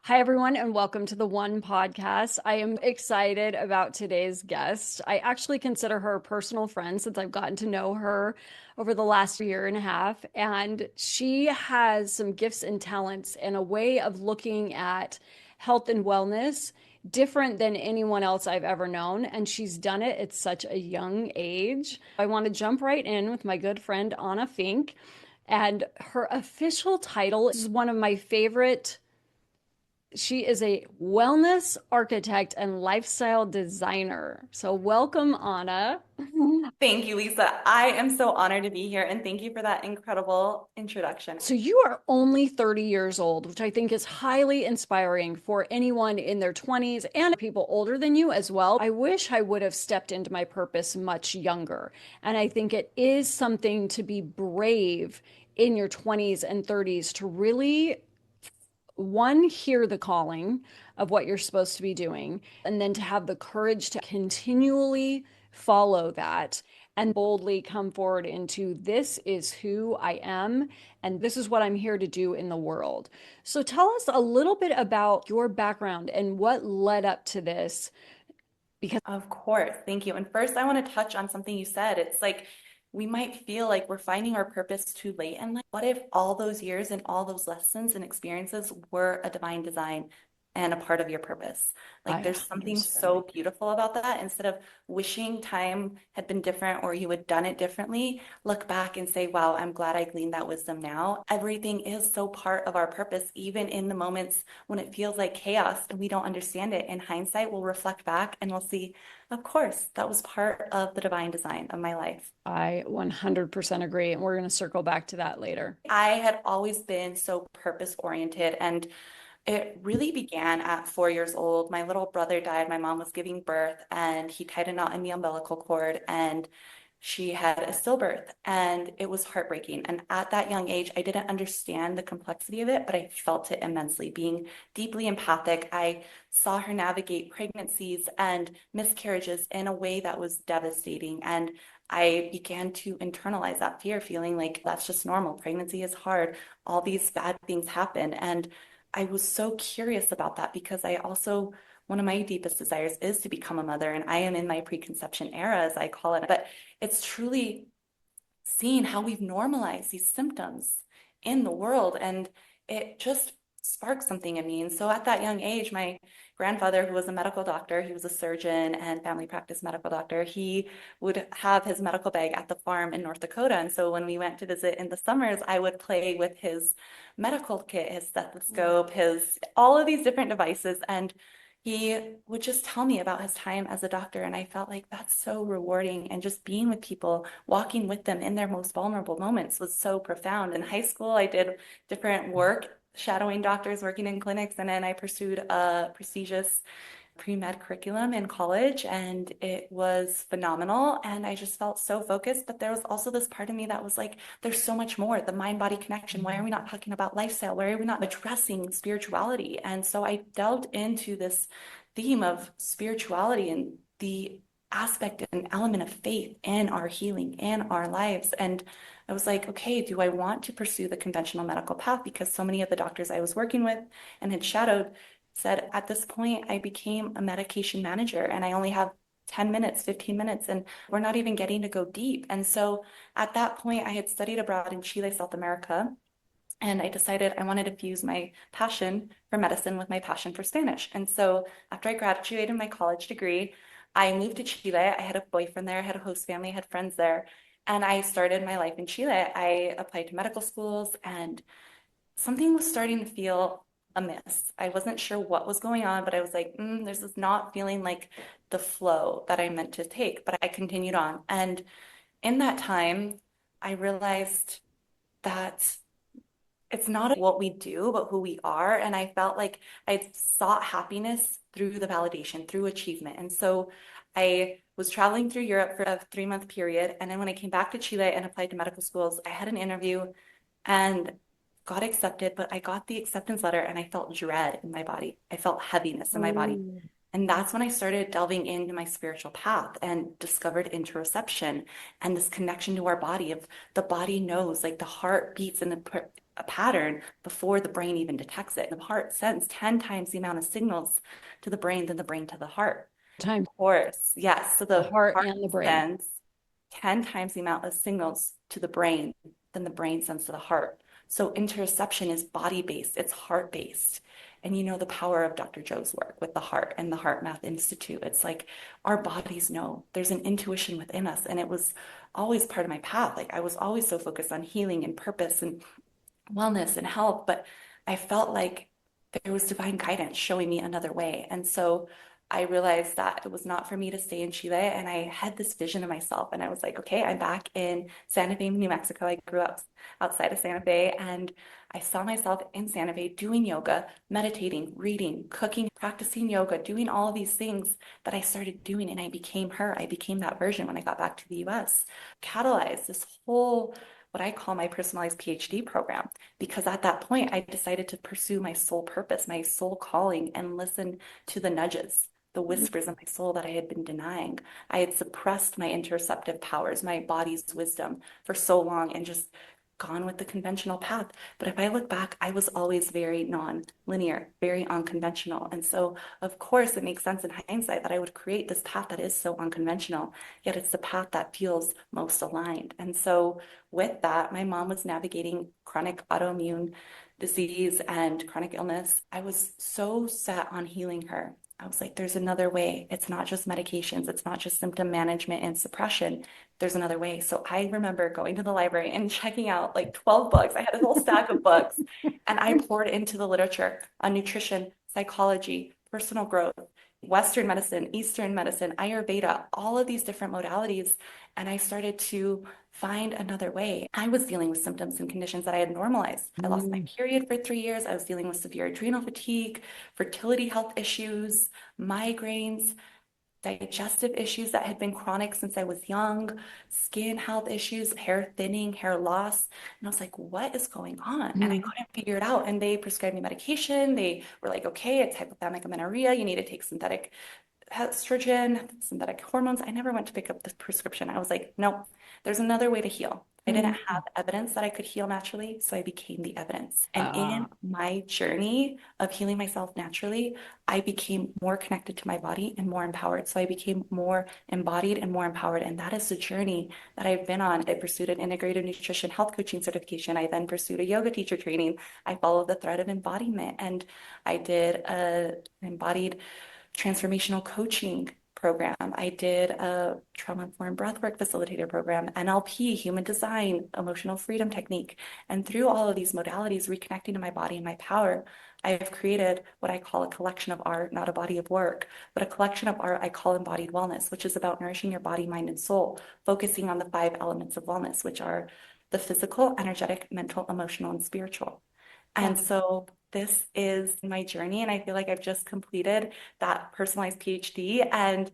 Hi, everyone, and welcome to the One Podcast. I am excited about today's guest. I actually consider her a personal friend since I've gotten to know her over the last year and a half. And she has some gifts and talents and a way of looking at health and wellness different than anyone else I've ever known. And she's done it at such a young age. I want to jump right in with my good friend, Anna Finck. And her official title is one of my favorite. She is a wellness architect and lifestyle designer. So, welcome, Anna. Thank you, Lisa. I am so honored to be here and thank you for that incredible introduction. So, you are only 30 years old, which I think is highly inspiring for anyone in their 20s and people older than you as well. I wish I would have stepped into my purpose much younger. And I think it is something to be brave in your 20s and 30s to really one, hear the calling of what you're supposed to be doing, and then to have the courage to continually follow that and boldly come forward into this is who I am and this is what I'm here to do in the world. So tell us a little bit about your background and what led up to this because Of course. Thank you. And first, I want to touch on something you said. It's like we might feel like we're finding our purpose too late. And like, what if all those years and all those lessons and experiences were a divine design and a part of your purpose? Like, I there's something 100% so beautiful about that. Instead of wishing time had been different or you had done it differently, look back and say, wow, I'm glad I gleaned that wisdom now. Everything is so part of our purpose, even in the moments when it feels like chaos and we don't understand it. In hindsight, we'll reflect back and we'll see, of course, that was part of the divine design of my life. I 100% agree and we're going to circle back to that later. I had always been so purpose oriented, and it really began at 4 years old. My little brother died. My mom was giving birth, and he tied a knot in the umbilical cord, and she had a stillbirth, and it was heartbreaking. And at that young age, I didn't understand the complexity of it, but I felt it immensely. Being deeply empathic, I saw her navigate pregnancies and miscarriages in a way that was devastating. And I began to internalize that fear, feeling like that's just normal. Pregnancy is hard. All these bad things happen. And I was so curious about that because I also, one of my deepest desires is to become a mother, and I am in my preconception era, as I call it. But it's truly seeing how we've normalized these symptoms in the world, and it just sparked something in me. And so at that young age, my grandfather, who was a medical doctor, he was a surgeon and family practice medical doctor, he would have his medical bag at the farm in North Dakota. And so when we went to visit in the summers, I would play with his medical kit, his stethoscope, his all of these different devices. And he would just tell me about his time as a doctor. And I felt like that's so rewarding. And just being with people, walking with them in their most vulnerable moments was so profound. In high school, I did different work, shadowing doctors, working in clinics. And then I pursued a prestigious pre-med curriculum in college, and it was phenomenal. And I just felt so focused. But there was also this part of me that was like, there's so much more, the mind-body connection. Why are we not talking about lifestyle? Why are we not addressing spirituality? And so I delved into this theme of spirituality and the aspect and element of faith in our healing, in our lives. And I was like, okay, do I want to pursue the conventional medical path? Because so many of the doctors I was working with and had shadowed said, at this point, I became a medication manager and I only have 10 minutes, 15 minutes, and we're not even getting to go deep. And so at that point, I had studied abroad in Chile, South America, and I decided I wanted to fuse my passion for medicine with my passion for Spanish. And so after I graduated my college degree, I moved to Chile. I had a boyfriend there, I had a host family, I had friends there, and I started my life in Chile. I applied to medical schools, and something was starting to feel amiss. I wasn't sure what was going on, but I was like, this is not feeling like the flow that I meant to take. But I continued on. And in that time, I realized that it's not what we do, but who we are. And I felt like I sought happiness through the validation, through achievement. And so I was traveling through Europe for a 3 month period. And then when I came back to Chile and applied to medical schools, I had an interview and got accepted, but I got the acceptance letter and I felt dread in my body. I felt heaviness in my body. Oh. And that's when I started delving into my spiritual path and discovered interoception and this connection to our body of the body knows, like the heart beats in the a pattern before the brain even detects it. The heart sends 10 times the amount of signals to the brain than the brain to the heart. Time, Of course, yes. So the the heart heart and the brain. sends 10 times the amount of signals to the brain than the brain sends to the heart. So interoception is body-based, it's heart-based. And you know the power of Dr. Joe's work with the heart and the Heart Math Institute. It's like our bodies know there's an intuition within us. And it was always part of my path. Like I was always so focused on healing and purpose and wellness and health, but I felt like there was divine guidance showing me another way. And so I realized that it was not for me to stay in Chile. And I had this vision of myself. And I was like, okay, I'm back in Santa Fe, New Mexico. I grew up outside of Santa Fe. And I saw myself in Santa Fe doing yoga, meditating, reading, cooking, practicing yoga, doing all of these things that I started doing. And I became her. I became that version when I got back to the US. Catalyzed this whole what I call my personalized PhD program. Because at that point, I decided to pursue my soul purpose, my soul calling, and listen to the nudges, the whispers of my soul that I had been denying. I had suppressed my interoceptive powers, my body's wisdom for so long and just gone with the conventional path. But if I look back, I was always very non-linear, very unconventional. And so, of course, it makes sense in hindsight that I would create this path that is so unconventional, yet it's the path that feels most aligned. And so, with that, my mom was navigating chronic autoimmune disease and chronic illness. I was so set on healing her. I was like, there's another way. It's not just medications. It's not just symptom management and suppression. There's another way. So I remember going to the library and checking out like 12 books. I had a whole stack of books and I poured into the literature on nutrition, psychology, personal growth, Western medicine, Eastern medicine, Ayurveda, all of these different modalities. And I started to find another way. I was dealing with symptoms and conditions that I had normalized. I lost my period for 3 years. I was dealing with severe adrenal fatigue, fertility health issues, migraines, digestive issues that had been chronic since I was young, skin health issues, hair thinning, hair loss. And I was like, what is going on? And I Mm. couldn't figure it out. And they prescribed me medication. They were like, okay, it's hypothalamic amenorrhea. You need to take synthetic estrogen, synthetic hormones. I never went to pick up the prescription. I was like, nope, there's another way to heal. I didn't Mm. have evidence that I could heal naturally, so I became the evidence. And in Ah. my journey of healing myself naturally, I became more connected to my body and more empowered. So I became more embodied and more empowered. And that is the journey that I've been on. I pursued an integrative nutrition health coaching certification. I then pursued a yoga teacher training. I followed the thread of embodiment and I did a embodied transformational coaching program. I did a trauma-informed breathwork facilitator program, NLP, human design, emotional freedom technique. And through all of these modalities, reconnecting to my body and my power, I have created what I call a collection of art, not a body of work, but a collection of art I call Embodied Wellness, which is about nourishing your body, mind, and soul, focusing on the 5 elements of wellness, which are the physical, energetic, mental, emotional, and spiritual. Yeah. And so this is my journey, and I feel like I've just completed that personalized PhD. And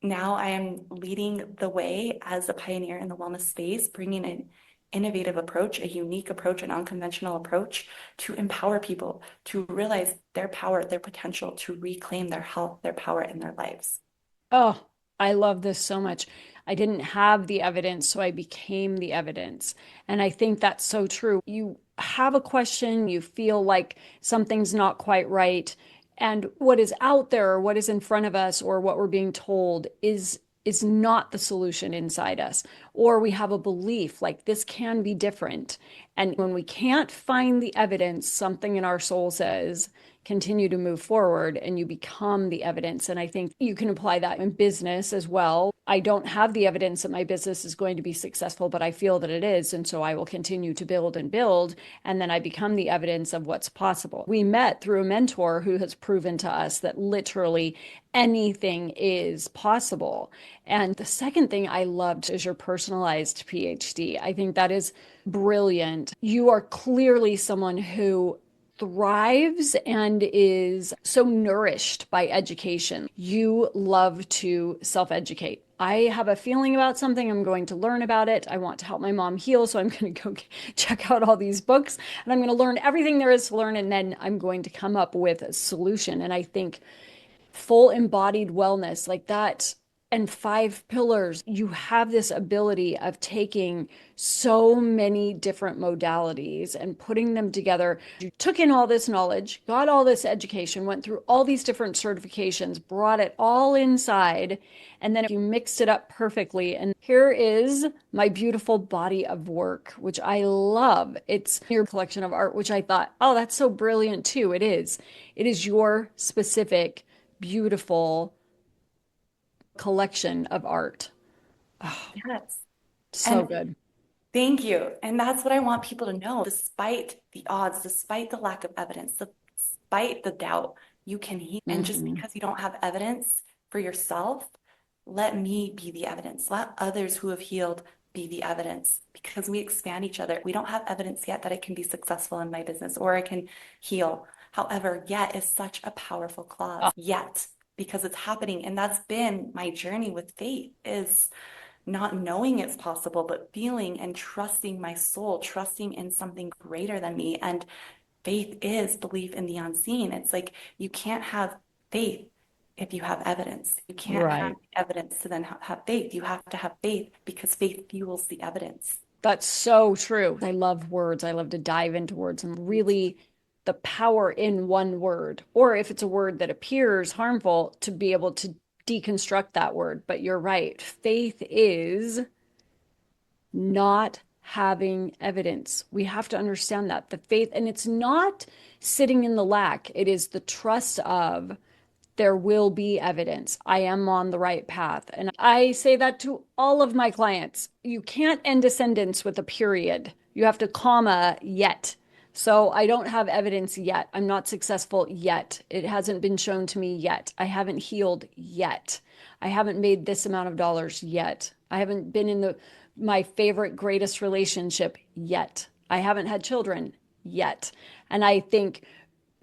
now I am leading the way as a pioneer in the wellness space, bringing an innovative approach, a unique approach, an unconventional approach to empower people to realize their power, their potential, to reclaim their health, their power in their lives. Oh, I love this so much. I didn't have the evidence, so I became the evidence. And I think that's so true. You have a question, you feel like something's not quite right, and what is out there, or what is in front of us, or what we're being told is not the solution inside us. Or we have a belief like this can be different. And when we can't find the evidence, something in our soul says, continue to move forward and you become the evidence. And I think you can apply that in business as well. I don't have the evidence that my business is going to be successful, but I feel that it is. And so I will continue to build and build. And then I become the evidence of what's possible. We met through a mentor who has proven to us that literally anything is possible. And the second thing I loved is your personalized PhD. I think that is brilliant. You are clearly someone who thrives and is so nourished by education. You love to self-educate. I have a feeling about something. I'm going to learn about it. I want to help my mom heal. So I'm going to go check out all these books and I'm going to learn everything there is to learn. And then I'm going to come up with a solution. And I think full embodied wellness like that, and 5 pillars. You have this ability of taking so many different modalities and putting them together. You took in all this knowledge, got all this education, went through all these different certifications, brought it all inside, and then you mixed it up perfectly. And here is my beautiful body of work, which I love. It's your collection of art, which I thought, oh, that's so brilliant too. It is. It is your specific, beautiful collection of art. Oh, Yes. so And good. thank you. And that's what I want people to know. Despite the odds, despite the lack of evidence, despite the doubt, you can heal. And just Hmm. because you don't have evidence for yourself, let me be the evidence. Let others who have healed be the evidence because we expand each other. We don't have evidence yet that I can be successful in my business or I can heal. However, yet is such a powerful Oh, clause. Yet, because it's happening. And that's been my journey with faith is not knowing it's possible, but feeling and trusting my soul, trusting in something greater than me. And faith is belief in the unseen. It's like you can't have faith if you have evidence. You can't have right. evidence to then have faith. You have to have faith because faith fuels the evidence. That's so true. I love words. I love to dive into words and really the power in one word, or if it's a word that appears harmful, to be able to deconstruct that word. But you're right. Faith is not having evidence. We have to understand that the faith, and it's not sitting in the lack, it is the trust of there will be evidence. I am on the right path. And I say that to all of my clients. You can't end a sentence with a period. You have to comma yet. So I don't have evidence yet. I'm not successful yet. It hasn't been shown to me yet. I haven't healed yet. I haven't made this amount of dollars yet. I haven't been in the my favorite greatest relationship yet. I haven't had children yet. And I think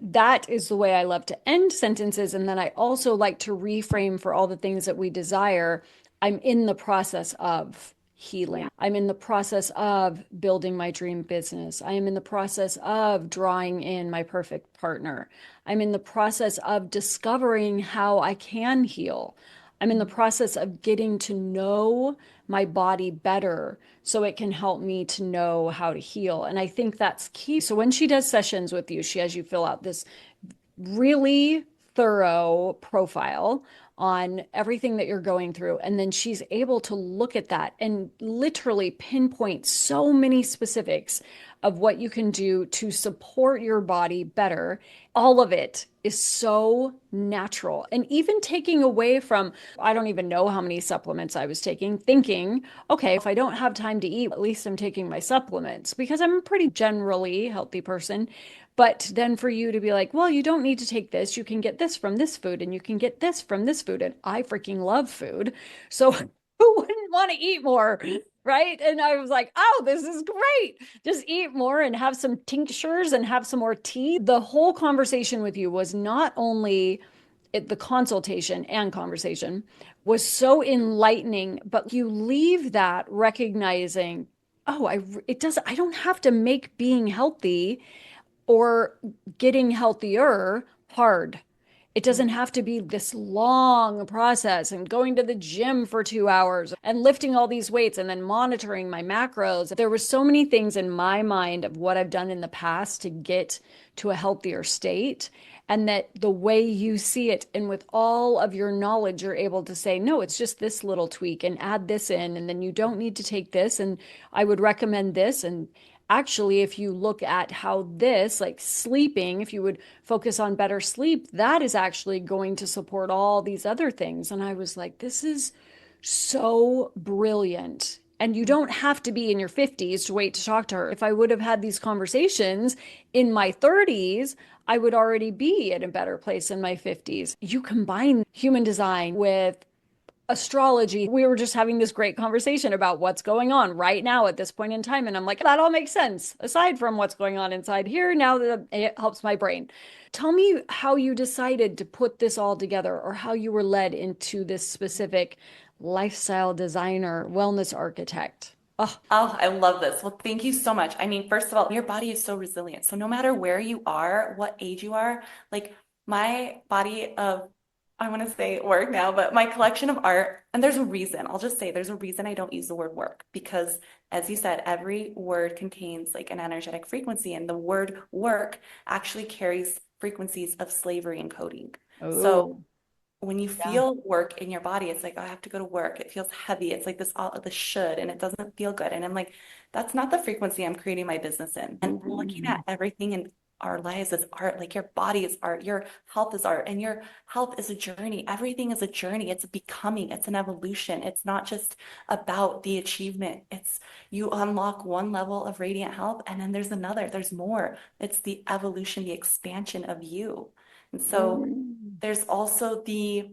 that is the way I love to end sentences. And then I also like to reframe for all the things that we desire. I'm in the process of Yeah. healing. I'm in the process of building my dream business. I am in the process of drawing in my perfect partner. I'm in the process of discovering how I can heal. I'm in the process of getting to know my body better so it can help me to know how to heal. And I think that's key. So when she does sessions with you, she has you fill out this really thorough profile on everything that you're going through. And then she's able to look at that and literally pinpoint so many specifics of what you can do to support your body better. All of it is so natural. And even taking away from, I don't even know how many supplements I was taking, thinking, okay, if I don't have time to eat, at least I'm taking my supplements because I'm a pretty generally healthy person. But then for you to be like, well, you don't need to take this. You can get this from this food and you can get this from this food. And I freaking love food. So who wouldn't want to eat more? Right. And I was like, oh, this is great. Just eat more and have some tinctures and have some more tea. The whole conversation with you was not only the consultation and conversation was so enlightening, but you leave that recognizing, oh, I don't have to make being healthy or getting healthier hard. It doesn't have to be this long process and going to the gym for 2 hours and lifting all these weights and then monitoring my macros. There were so many things in my mind of what I've done in the past to get to a healthier state. And that the way you see it, and with all of your knowledge, you're able to say, no, it's just this little tweak and add this in. And then you don't need to take this. And I would recommend this. And actually, if you look at how this, like sleeping, if you would focus on better sleep, that is actually going to support all these other things. And I was like, this is so brilliant. And you don't have to be in your 50s to wait to talk to her. If I would have had these conversations in my 30s, I would already be in a better place in my 50s. You combine human design with astrology. We were just having this great conversation about what's going on right now at this point in time. And I'm like, that all makes sense aside from what's going on inside here. Now that it helps my brain. Tell me how you decided to put this all together or how you were led into this specific lifestyle designer, wellness architect. Oh, Oh, I love this. Well, thank you so much. I mean, first of all, your body is so resilient. So no matter where you are, what age you are, like my body of I want to say work now, but my collection of art, and there's a reason. I'll just say there's a reason I don't use the word work because, as you said, every word contains like an energetic frequency, and the word work actually carries frequencies of slavery encoding. So Oh, when you yeah. feel work in your body, it's like, oh, I have to go to work. It feels heavy. It's like this all this should, and it doesn't feel good. And I'm like, that's not the frequency I'm creating my business in. And looking at Mhm. everything in our lives as art, like your body is art, your health is art, and your health is a journey. Everything is a journey. It's a becoming, it's an evolution. It's not just about the achievement. It's you unlock one level of radiant health, and then there's another, there's more. It's the evolution, the expansion of you. And so Mm. there's also the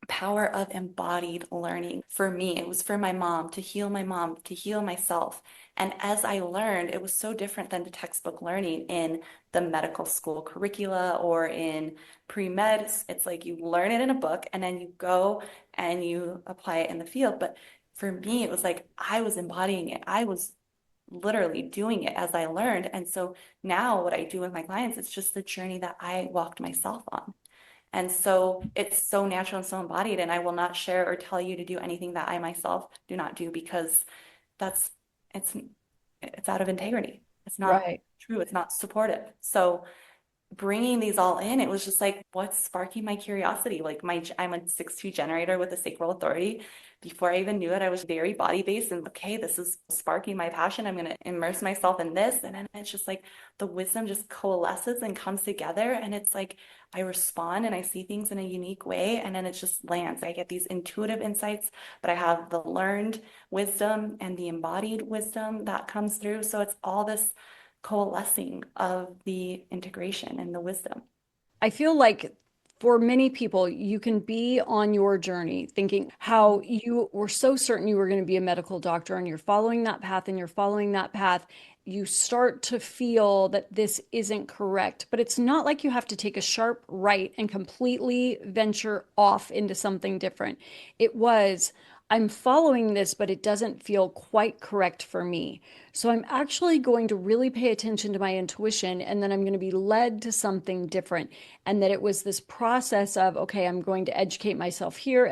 power of embodied learning. For me, it was for my mom, to heal myself. And as I learned, it was so different than the textbook learning in the medical school curricula or in pre-med. It's like you learn it in a book and then you go and you apply it in the field. But for me, it was like I was embodying it. I was literally doing it as I learned. And so now what I do with my clients, it's just the journey that I walked myself on. And so it's so natural and so embodied. And I will not share or tell you to do anything that I myself do not do because that's it's it's out of integrity. It's not Right. true. It's not supportive. So bringing these all in, it was just like, what's sparking my curiosity? Like I'm a 6-2 generator with a sacral authority. Before I even knew it, I was very body based and okay, this is sparking my passion. I'm going to immerse myself in this. And then it's just like the wisdom just coalesces and comes together. And it's like I respond and I see things in a unique way. And then it just lands. I get these intuitive insights, but I have the learned wisdom and the embodied wisdom that comes through. So it's all this coalescing of the integration and the wisdom. I feel like for many people, you can be on your journey thinking how you were so certain you were going to be a medical doctor and you're following that path and you're following that path. You start to feel that this isn't correct, but it's not like you have to take a sharp right and completely venture off into something different. It was, I'm following this, but it doesn't feel quite correct for me. So I'm actually going to really pay attention to my intuition, and then I'm going to be led to something different. And that it was this process of, okay, I'm going to educate myself here,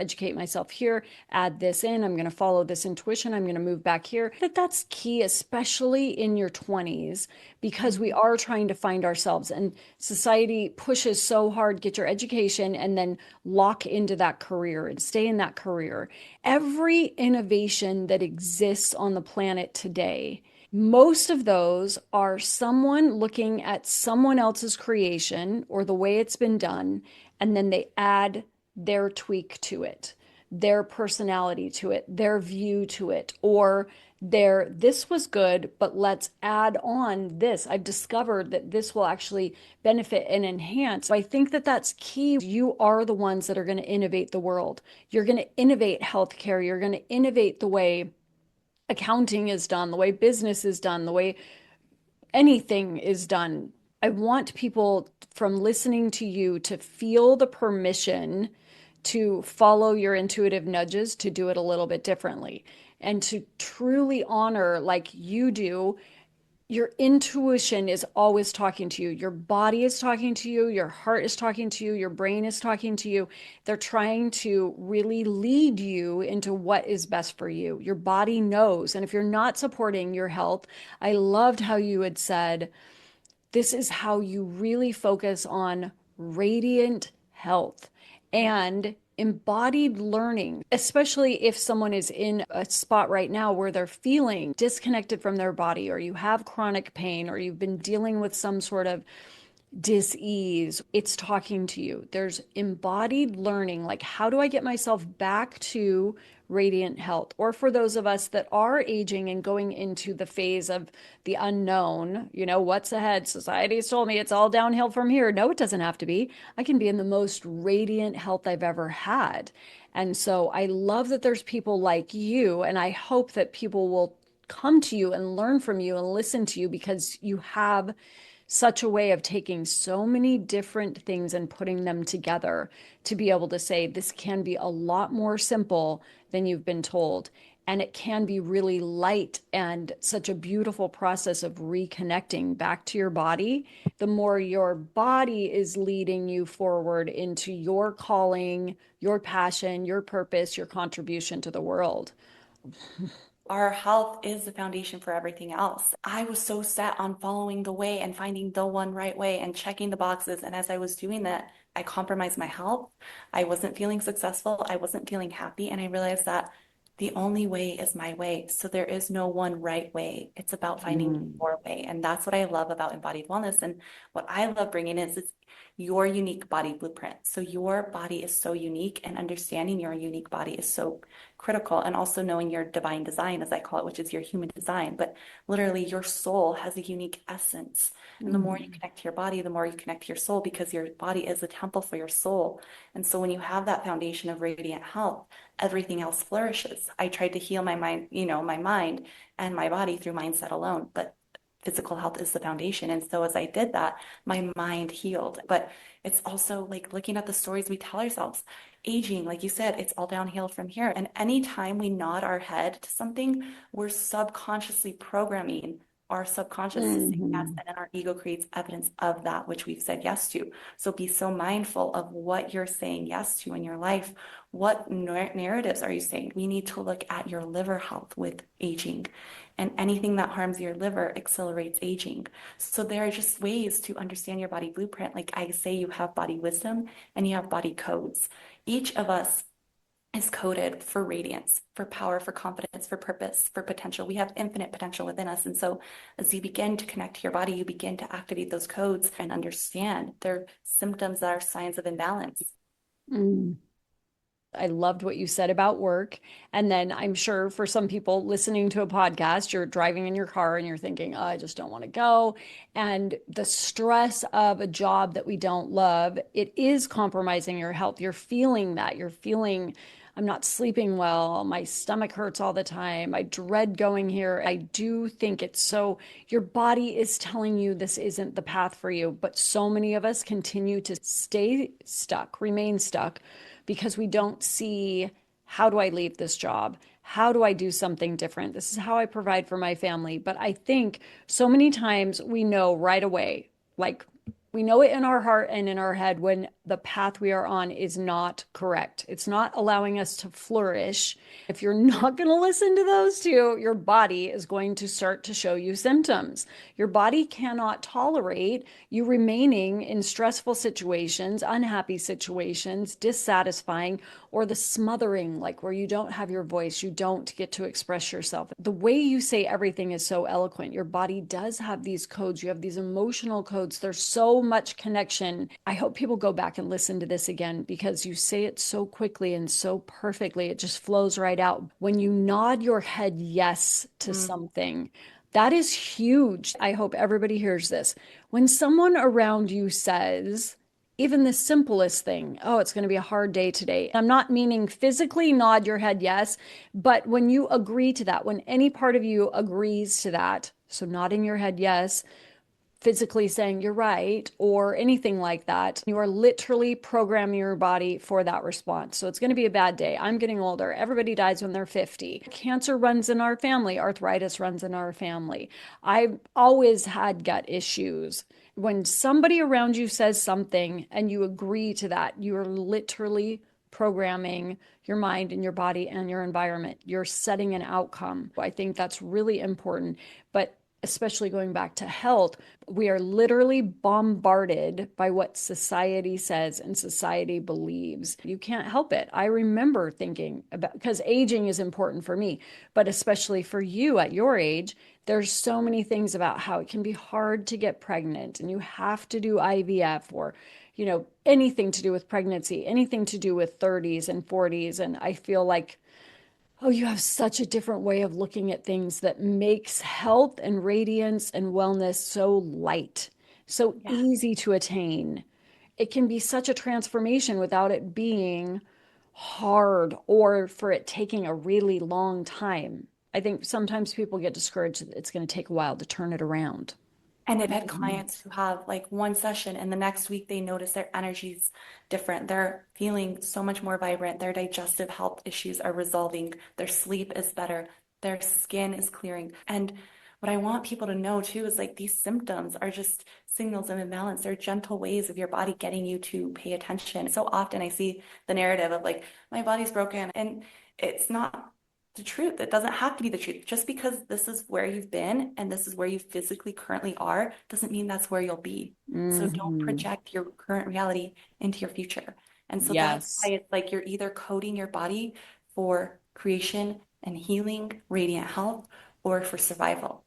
add this in, I'm going to follow this intuition, I'm going to move back here. That's key, especially in your 20s, because we Mhm. are trying to find ourselves. And society pushes so hard, get your education and then lock into that career and stay in that career. Every innovation that exists on the planet today, most of those are someone looking at someone else's creation or the way it's been done, and then they add their tweak to it, their personality to it, their view to it, or their, this was good, but let's add on this. I've discovered that this will actually benefit and enhance. So I think that that's key. You are the ones that are going to innovate the world. You're going to innovate healthcare. You're going to innovate the way accounting is done, the way business is done, the way anything is done. I want people from listening to you to feel the permission to follow your intuitive nudges to do it a little bit differently and to truly honor, like you do, your intuition is always talking to you. Your body is talking to you. Your heart is talking to you. Your brain is talking to you. They're trying to really lead you into what is best for you. Your body knows. And if you're not supporting your health, I loved how you had said, this is how you really focus on radiant health and embodied learning, especially if someone is in a spot right now where they're feeling disconnected from their body, or you have chronic pain, or you've been dealing with some sort of dis-ease. It's talking to you. There's embodied learning, like how do I get myself back to radiant health? Or for those of us that are aging and going into the phase of the unknown, what's ahead? Society's told me it's all downhill from here. No, it doesn't have to be. I can be in the most radiant health I've ever had. And so I love that there's people like you, and I hope that people will come to you and learn from you and listen to you because you have such a way of taking so many different things and putting them together to be able to say this can be a lot more simple than you've been told. And it can be really light and such a beautiful process of reconnecting back to your body. The more your body is leading you forward into your calling, your passion, your purpose, your contribution to the world. Our health is the foundation for everything else. I was so set on following the way and finding the one right way and checking the boxes. And as I was doing that, I compromised my health. I wasn't feeling successful. I wasn't feeling happy. And I realized that the only way is my way. So there is no one right way. It's about finding Mm. your way. And that's what I love about embodied wellness. And what I love bringing is it's your unique body blueprint. So your body is so unique, and understanding your unique body is so critical, and also knowing your divine design, as I call it, which is your human design. But literally, your soul has a unique essence. And the more you Mm. connect to your body, the more you connect to your soul, because your body is a temple for your soul. And so when you have that foundation of radiant health, everything else flourishes. I tried to heal my mind, my mind and my body through mindset alone, but physical health is the foundation. And so as I did that, my mind healed. But it's also like looking at the stories we tell ourselves. Aging, like you said, it's all downhill from here. And anytime we nod our head to something, we're subconsciously programming our subconscious to say yes. Mhm. And then our ego creates evidence of that which we've said yes to. So be so mindful of what you're saying yes to in your life. What narratives are you saying? We need to look at your liver health with aging. And anything that harms your liver accelerates aging. So there are just ways to understand your body blueprint. Like I say, you have body wisdom and you have body codes. Each of us is coded for radiance, for power, for confidence, for purpose, for potential. We have infinite potential within us. And so as you begin to connect to your body, you begin to activate those codes and understand they're symptoms that are signs of imbalance. Mm. I loved what you said about work. And then I'm sure for some people listening to a podcast, you're driving in your car and you're thinking, oh, I just don't want to go. And the stress of a job that we don't love, it is compromising your health. You're feeling that. You're feeling, I'm not sleeping well. My stomach hurts all the time. I dread going here. I do think it's so, your body is telling you this isn't the path for you. But so many of us continue to stay stuck, remain stuck because we don't see, how do I leave this job? How do I do something different? This is how I provide for my family. But I think so many times we know right away, like we know it in our heart and in our head when the path we are on is not correct. It's not allowing us to flourish. If you're not going to listen to those two, your body is going to start to show you symptoms. Your body cannot tolerate you remaining in stressful situations, unhappy situations, dissatisfying, or the smothering, like where you don't have your voice, you don't get to express yourself. The way you say everything is so eloquent. Your body does have these codes, you have these emotional codes. There's so much connection. I hope people go back and listen to this again because you say it so quickly and so perfectly. It just flows right out. When you nod your head yes to Mm. something, that is huge. I hope everybody hears this. When someone around you says, even the simplest thing, oh, it's going to be a hard day today. I'm not meaning physically nod your head yes, but when you agree to that, when any part of you agrees to that, so nodding your head yes, physically saying you're right or anything like that, you are literally programming your body for that response. So it's going to be a bad day. I'm getting older. Everybody dies when they're 50. Cancer runs in our family. Arthritis runs in our family. I've always had gut issues. When somebody around you says something and you agree to that, you are literally programming your mind and your body and your environment. You're setting an outcome. I think that's really important. But especially going back to health, we are literally bombarded by what society says and society believes. You can't help it. I remember thinking about, because aging is important for me, but especially for you at your age, there's so many things about how it can be hard to get pregnant and you have to do IVF or anything to do with pregnancy, anything to do with 30s and 40s. And I feel like, oh, you have such a different way of looking at things that makes health and radiance and wellness so light, so Yeah. easy to attain. It can be such a transformation without it being hard or for it taking a really long time. I think sometimes people get discouraged that it's going to take a while to turn it around. And I've had Mhm. clients who have like one session and the next week they notice their energy's different. They're feeling so much more vibrant. Their digestive health issues are resolving. Their sleep is better. Their skin is clearing. And what I want people to know too is like these symptoms are just signals of imbalance. They're gentle ways of your body getting you to pay attention. So often I see the narrative of like, my body's broken. And it's not the truth. It doesn't have to be the truth. Just because this is where you've been and this is where you physically currently are, doesn't mean that's where you'll be. So don't Mhm. project your current reality into your future. And so that's Yes. why it's like you're either coding your body for creation and healing, radiant health, or for survival.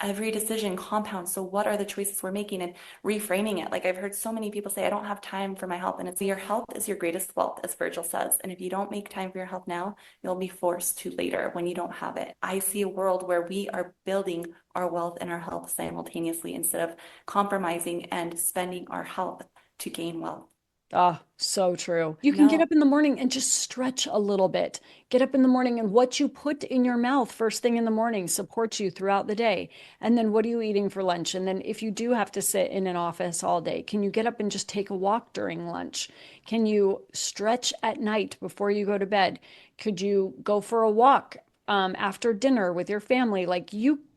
Every decision compounds. So what are the choices we're making and reframing it? Like I've heard so many people say, I don't have time for my health. And it's your health is your greatest wealth, as Virgil says. And if you don't make time for your health now, you'll be forced to later when you don't have it. I see a world where we are building our wealth and our health simultaneously instead of compromising and spending our health to gain wealth. Ah, so true. You can get No. up in the morning and just stretch a little bit. Get up in the morning, and what you put in your mouth first thing in the morning supports you throughout the day. And then what are you eating for lunch? And then if you do have to sit in an office all day, can you get up and just take a walk during lunch? Can you stretch at night before you go to bed? Could you go for a walk after dinner with your family?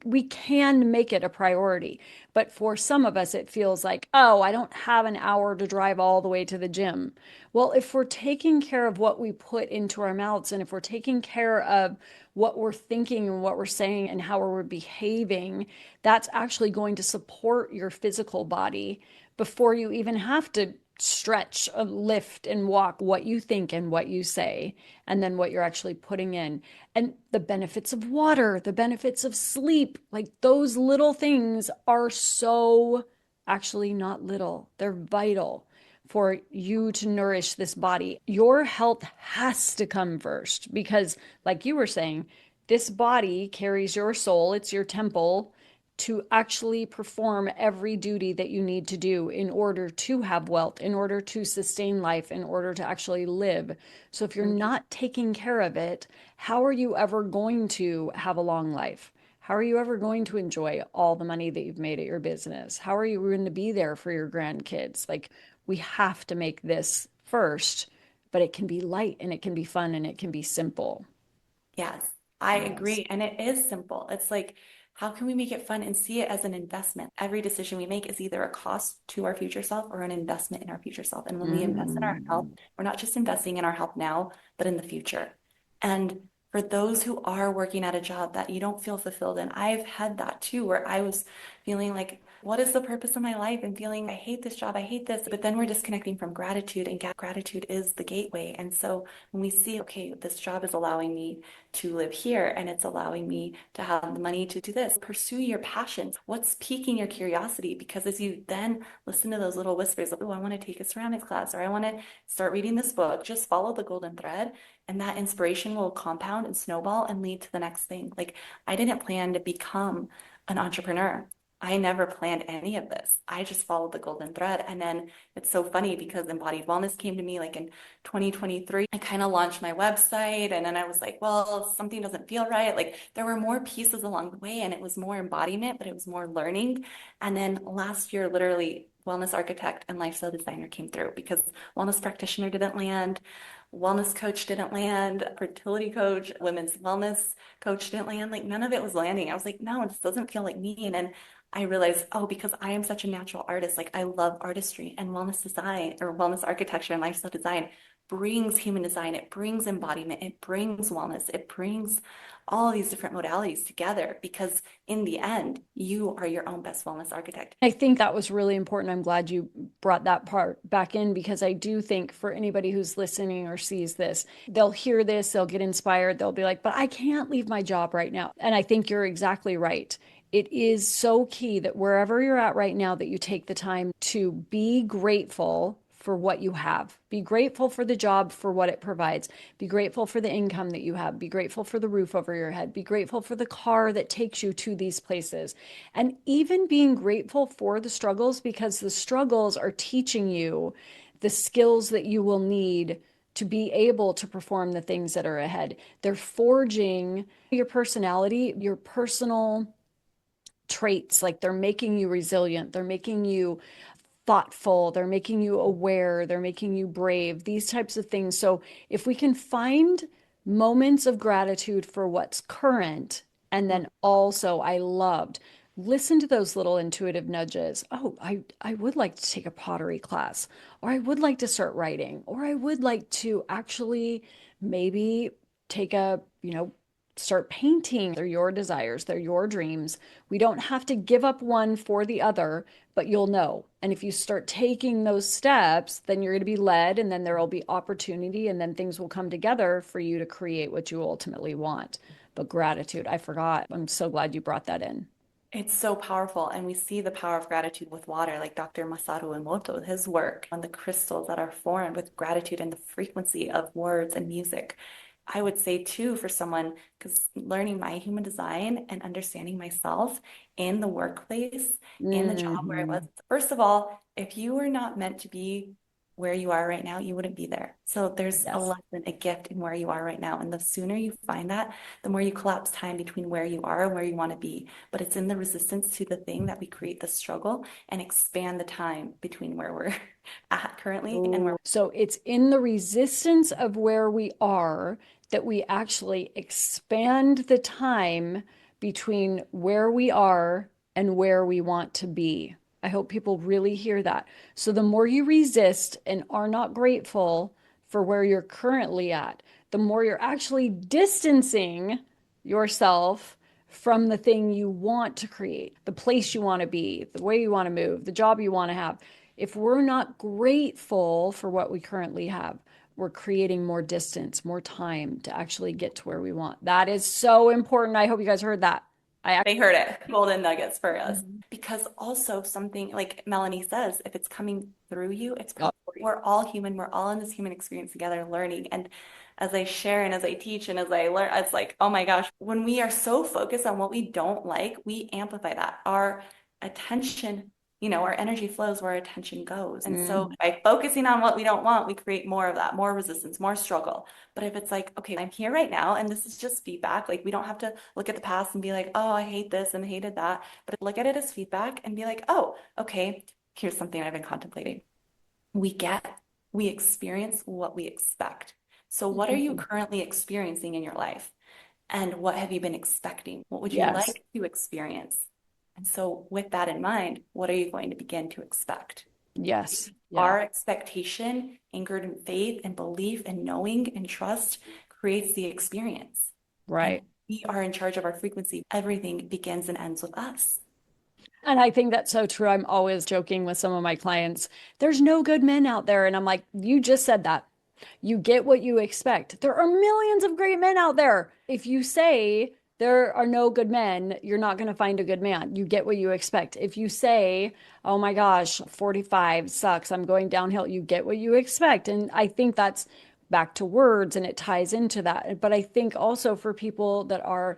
We can make it a priority. But for some of us, it feels like, oh, I don't have an hour to drive all the way to the gym. Well, if we're taking care of what we put into our mouths, and if we're taking care of what we're thinking and what we're saying and how we're behaving, that's actually going to support your physical body before you even have to stretch, lift, and walk what you think and what you say, and then what you're actually putting in. And the benefits of water, the benefits of sleep, like those little things are so actually not little, they're vital for you to nourish this body. Your health has to come first because, like you were saying, this body carries your soul, it's your temple to actually perform every duty that you need to do in order to have wealth, in order to sustain life, in order to actually live. So if you're not taking care of it, how are you ever going to have a long life? How are you ever going to enjoy all the money that you've made at your business? How are you going to be there for your grandkids? Like, we have to make this first, but it can be light and it can be fun and it can be simple. Yes, I Yes. agree. And it is simple. It's like, how can we make it fun and see it as an investment? Every decision we make is either a cost to our future self or an investment in our future self. And when we invest in our health, Mm. we're not just investing in our health now, but in the future. And for those who are working at a job that you don't feel fulfilled in, I've had that too, where I was feeling like, what is the purpose of my life? And feeling, I hate this job, I hate this. But then we're disconnecting from gratitude, and gratitude is the gateway. And so when we see, okay, this job is allowing me to live here and it's allowing me to have the money to do this. Pursue your passions. What's piquing your curiosity? Because as you then listen to those little whispers of, oh, I want to take a ceramics class or I want to start reading this book, just follow the golden thread and that inspiration will compound and snowball and lead to the next thing. Like I didn't plan to become an entrepreneur. I never planned any of this. I just followed the golden thread. And then it's so funny because Embodied Wellness came to me like in 2023. I kind of launched my website and then I was like, well, something doesn't feel right. Like there were more pieces along the way and it was more embodiment, but it was more learning. And then last year, literally, wellness architect and lifestyle designer came through because wellness practitioner didn't land, wellness coach didn't land, fertility coach, women's wellness coach didn't land. Like none of it was landing. I was like, no, this doesn't feel like me. And then I realized, oh, because I am such a natural artist, like I love artistry and wellness design or wellness architecture and lifestyle design brings human design, it brings embodiment, it brings wellness, it brings all these different modalities together because in the end, you are your own best wellness architect. I think that was really important. I'm glad you brought that part back in because I do think for anybody who's listening or sees this, they'll hear this, they'll get inspired, they'll be like, but I can't leave my job right now. And I think you're exactly right. It is so key that wherever you're at right now, that you take the time to be grateful for what you have. Be grateful for the job for what it provides. Be grateful for the income that you have. Be grateful for the roof over your head. Be grateful for the car that takes you to these places. And even being grateful for the struggles because the struggles are teaching you the skills that you will need to be able to perform the things that are ahead. They're forging your personality, your personal traits, like they're making you resilient, they're making you thoughtful, they're making you aware, they're making you brave, these types of things. So if we can find moments of gratitude for what's current, and then also I loved listen to those little intuitive nudges. Oh, I would like to take a pottery class, or I would like to start writing, or I would like to actually maybe take a, start painting. They're your desires, they're your dreams. We don't have to give up one for the other, but you'll know. And if you start taking those steps, then you're going to be led, and then there will be opportunity, and then things will come together for you to create what you ultimately want. But gratitude, I forgot. I'm so glad you brought that in. It's so powerful. And we see the power of gratitude with water, like Dr. Masaru Emoto, his work on the crystals that are formed with gratitude and the frequency of words and music. I would say too, for someone, because learning my human design and understanding myself in the workplace, in the job where I was, Hmm. first of all, if you were not meant to be where you are right now, you wouldn't be there. So there's a Yes. lesson, a gift in where you are right now. And the sooner you find that, the more you collapse time between where you are and where you want to be. But it's in the resistance to the thing that we create the struggle and expand the time between where we're at currently and where. Oh, so it's in the resistance of where we are that we actually expand the time between where we are and where we want to be. I hope people really hear that. So the more you resist and are not grateful for where you're currently at, the more you're actually distancing yourself from the thing you want to create, the place you want to be, the way you want to move, the job you want to have. If we're not grateful for what we currently have, we're creating more distance, more time to actually get to where we want. That is so important. I hope you guys heard that. I They actually, heard it. Golden nuggets for us. Mhm. Because also something like Melanie says, if it's coming through you, it's Oh, coming for you. We're all human. We're all in this human experience together learning. And as I share and as I teach and as I learn, it's like, oh my gosh, when we are so focused on what we don't like, we amplify that. Our attention, our energy flows where our attention goes. And so mm, by focusing on what we don't want, we create more of that, more resistance, more struggle. But if it's like, okay, I'm here right now, and this is just feedback, like we don't have to look at the past and be like, oh, I hate this and hated that, but look at it as feedback and be like, oh, okay, here's something I've been contemplating. We get, we experience what we expect. So, what are you mm, currently experiencing in your life? And what have you been expecting? What would you yes, like to experience? And so, with that in mind, what are you going to begin to expect? yes, yeah, Our expectation, anchored in faith and belief and knowing and trust, creates the experience. And right. we are in charge of our frequency. Everything begins and ends with us. And I think that's so true. I'm always joking with some of my clients. There's no good men out there. And I'm like, you just said that. You get what you expect. There are millions of great men out there. If you say there are no good men, you're not going to find a good man. You get what you expect. If you say, oh my gosh, 45 sucks, I'm going downhill, you get what you expect. And I think that's back to words and it ties into that. But I think also for people that are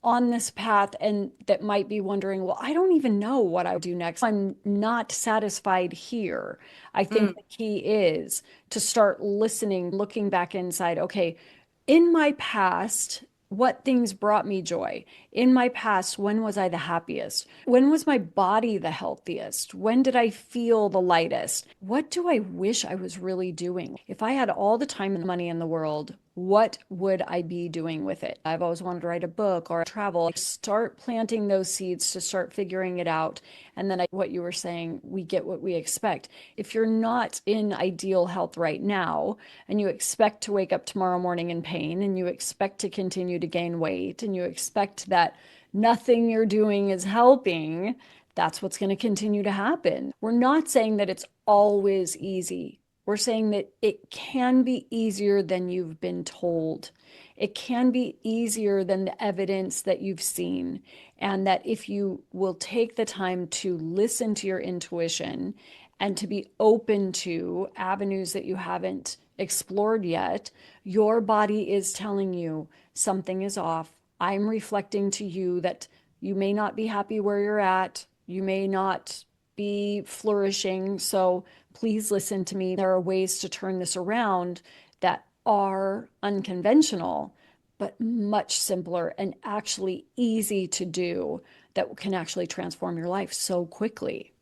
on this path and that might be wondering, well, I don't even know what I do next. I'm not satisfied here. I think Mm. the key is to start listening, looking back inside. Okay, in my past, what things brought me joy? In my past, when was I the happiest? When was my body the healthiest? When did I feel the lightest? What do I wish I was really doing? If I had all the time and money in the world, what would I be doing with it? I've always wanted to write a book or travel. Start planting those seeds to start figuring it out. And then what you were saying, we get what we expect. If you're not in ideal health right now, and you expect to wake up tomorrow morning in pain, and you expect to continue to gain weight, and you expect that nothing you're doing is helping, that's what's going to continue to happen. We're not saying that it's always easy. We're saying that it can be easier than you've been told. It can be easier than the evidence that you've seen. And that if you will take the time to listen to your intuition and to be open to avenues that you haven't explored yet, your body is telling you something is off. I'm reflecting to you that you may not be happy where you're at. You may not be flourishing. So please listen to me. There are ways to turn this around that are unconventional, but much simpler and actually easy to do that can actually transform your life so quickly.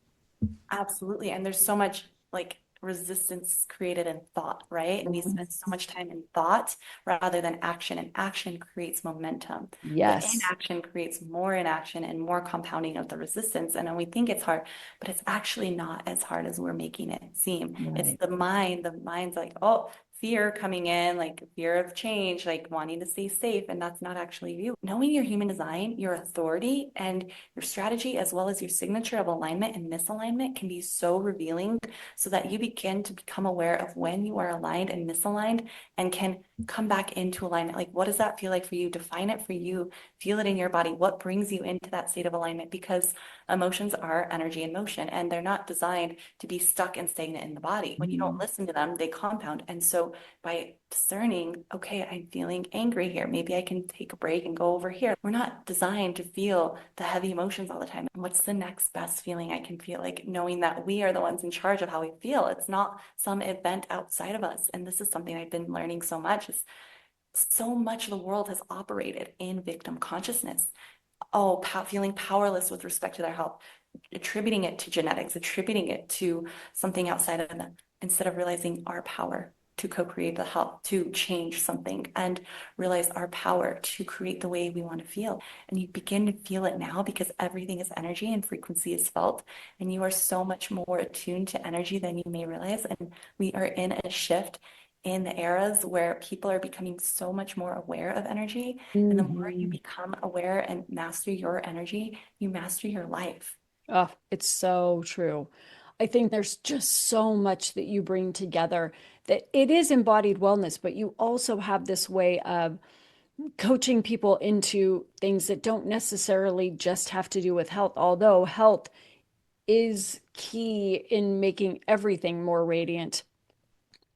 Absolutely. And there's so much like resistance created in thought, right? And we Mhm. spend so much time in thought rather than action, and action creates momentum. The Yes. inaction creates more inaction and more compounding of the resistance. And then we think it's hard, but it's actually not as hard as we're making it seem. It's Right. the mind. The mind's like, oh, fear coming in, like fear of change, like wanting to stay safe. And that's not actually you. Knowing your human design, your authority, and your strategy, as well as your signature of alignment and misalignment, can be so revealing so that you begin to become aware of when you are aligned and misaligned and can come back into alignment. Like, what does that feel like for you? Define it for you, feel it in your body. What brings you into that state of alignment? Because emotions are energy in motion and they're not designed to be stuck and stagnant in the body. When you don't Mhm. listen to them, they compound. And so by discerning, okay, I'm feeling angry here. Maybe I can take a break and go over here. We're not designed to feel the heavy emotions all the time. And what's the next best feeling I can feel? Like knowing that we are the ones in charge of how we feel. It's not some event outside of us. And this is something I've been learning so much is so much of the world has operated in victim consciousness. Oh, feeling powerless with respect to their health, attributing it to genetics, attributing it to something outside of them, instead of realizing our power to co-create the health, to change something, and realize our power to create the way we want to feel. And you begin to feel it now because everything is energy and frequency is felt, and you are so much more attuned to energy than you may realize. And we are in a shift in the eras where people are becoming so much more aware of energy. And the more you Mhm. become aware and master your energy, you master your life. Oh, it's so true. I think there's just so much that you bring together that it is embodied wellness, but you also have this way of coaching people into things that don't necessarily just have to do with health, although health is key in making everything more radiant,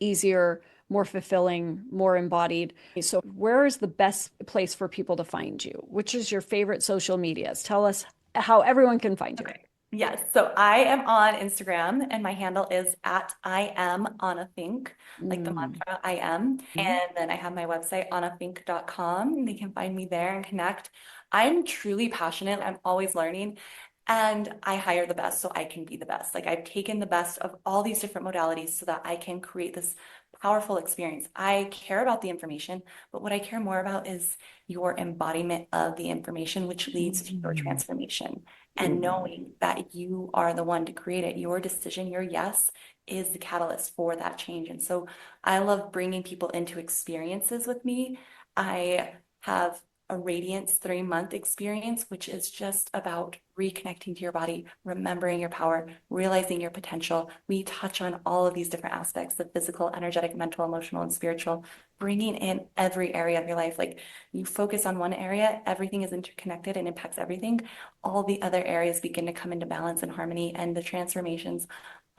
easier, more fulfilling, more embodied. So, where is the best place for people to find you? Which is your favorite social medias? Tell us how everyone can find you. Okay. Yes. So I am on Instagram and my handle is at I am Anna Finck, like the Mm. mantra I am. And then I have my website, annafink.com. They can find me there and connect. I'm truly passionate. I'm always learning. And I hire the best so I can be the best. Like I've taken the best of all these different modalities so that I can create this powerful experience. I care about the information, but what I care more about is your embodiment of the information, which leads to your Mm. transformation. And Ooh. knowing that you are the one to create it, your decision, your yes is the catalyst for that change. And so I love bringing people into experiences with me. I have a Radiance 3 month experience, which is just about reconnecting to your body, remembering your power, realizing your potential. We touch on all of these different aspects, the physical, energetic, mental, emotional, and spiritual, bringing in every area of your life. Like you focus on one area, everything is interconnected and impacts everything. All the other areas begin to come into balance and harmony, and the transformations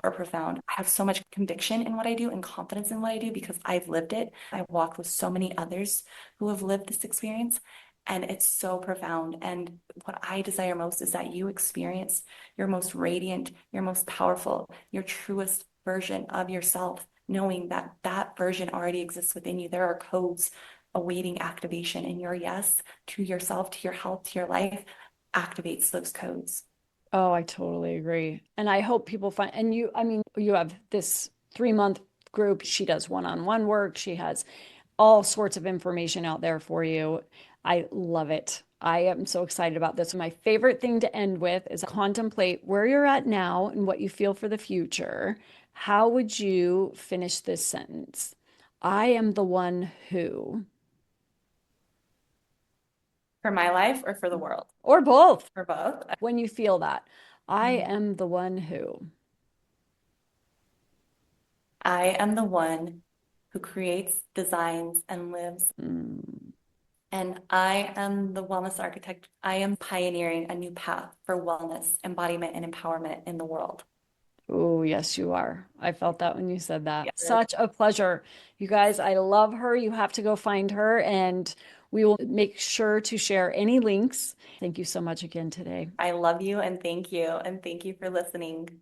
are profound. I have so much conviction in what I do and confidence in what I do because I've lived it. I've walked with so many others who have lived this experience, and it's so profound. And what I desire most is that you experience your most radiant, your most powerful, your truest version of yourself, knowing that that version already exists within you. There are codes awaiting activation, and your yes to yourself, to your health, to your life activates those codes. Oh, I totally agree. And I hope people find, and you, I mean, you have this 3 month group. She does one-on-one work. She has all sorts of information out there for you. I love it. I am so excited about this. My favorite thing to end with is contemplate where you're at now and what you feel for the future. How would you finish this sentence? I am the one who, For my life or for the world? or both, For both. when you feel that. I am the one who. I am the one who creates, designs, and lives. Mm. And I am the wellness architect. I am pioneering a new path for wellness, embodiment, and empowerment in the world. Oh, yes, you are. I felt that when you said that. Yes. Such a pleasure. You guys, I love her. You have to go find her, and we will make sure to share any links. Thank you so much again today. I love you and thank you. And thank you for listening.